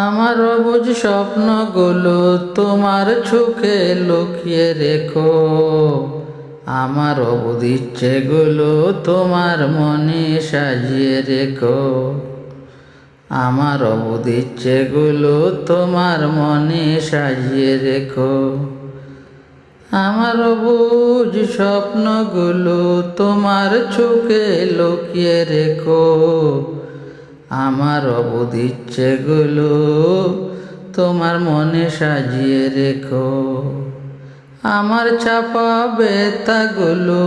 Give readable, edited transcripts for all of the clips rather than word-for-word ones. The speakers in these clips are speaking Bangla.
আমার অবুঝ স্বপ্নগুলো তোমার চোখে লুকিয়ে রেখো। আমার অবুঝ ইচ্ছেগুলো তোমার মনে সাজিয়ে রেখো। আমার অবুঝ ইচ্ছেগুলো তোমার মনে সাজিয়ে রেখো। আমার অবুঝ স্বপ্নগুলো তোমার চোখে লুকিয়ে রেখো। আমার অবুঝ ইচ্ছেগুলো তোমার মনে সাজিয়ে রেখো। আমার চাপা ব্যথাগুলো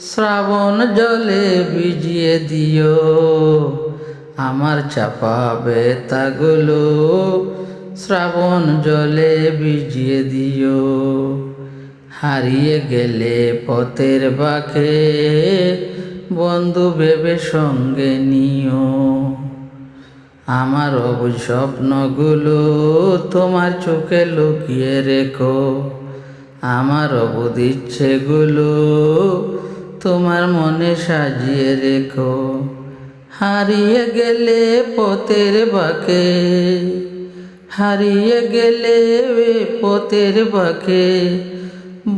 শ্রাবণ জলে ভিজিয়ে দিও। আমার চাপা ব্যথাগুলো শ্রাবণ জলে ভিজিয়ে দিও। হারিয়ে গেলে পথের বাঁকে বন্ধু ভেবে সঙ্গে নিও। আমার অবুঝ স্বপ্নগুলো তোমার চোখে লুকিয়ে রেখো। আমার অবুঝ ইচ্ছেগুলো তোমার মনে সাজিয়ে রেখো। হারিয়ে গেলে পথের বাঁকে, হারিয়ে গেলে পথের বাঁকে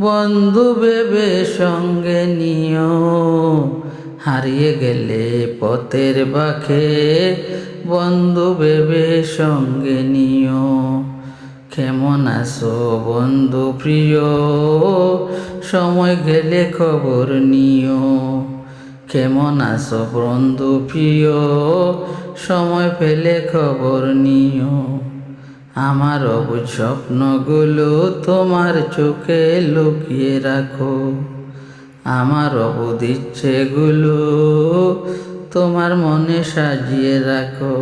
বন্ধু ভেবে সঙ্গে নিও। হারিয়ে গেলে পথের বাঁকে বন্ধু ভেবে সঙ্গে নিও। কেমন আছো বন্ধু প্রিয়, সময় গেলে খবর নিও। কেমন আছো বন্ধু প্রিয়, সময় পেলে খবর নিও। আমার অবুঝ স্বপ্নগুলো তোমার চোখে লুকিয়ে রাখো। আমার অবুঝ ইচ্ছেগুলো তোমার মনে সাজিয়ে রাখো।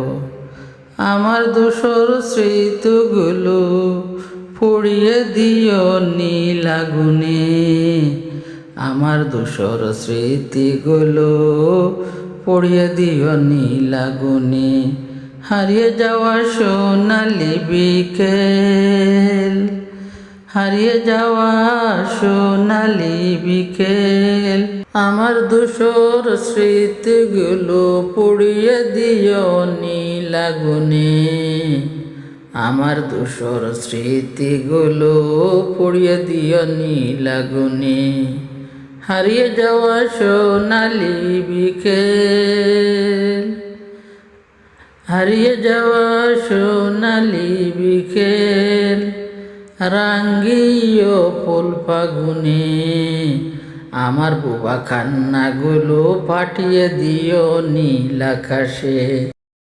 আমার ধূসর স্মৃতিগুলো পুড়িয়ে দিও নীল আগুনে। আমার ধূসর স্মৃতিগুলো পুড়িয়ে দিও নীল আগুনে। হারিয়ে যাওয়া সোনালি বিকেল, হারিয়ে যাওয়া সোনালি বিকেল। আমার ধূসর স্মৃতিগুলো পুড়িয়ে দিও নীল আগুনে। আমার ধূসর স্মৃতিগুলো পুড়িয়ে দিও নীল আগুনে। হারিয়ে যাওয়া সোনালি বিকেল, হারিয়ে যাওয়া সোনালি বিকেল। রাঙ্গিও ফুল ফাগুনে। আমার বুবা কান্নাগুলো পাঠিয়ে দিও নীল আকাশে।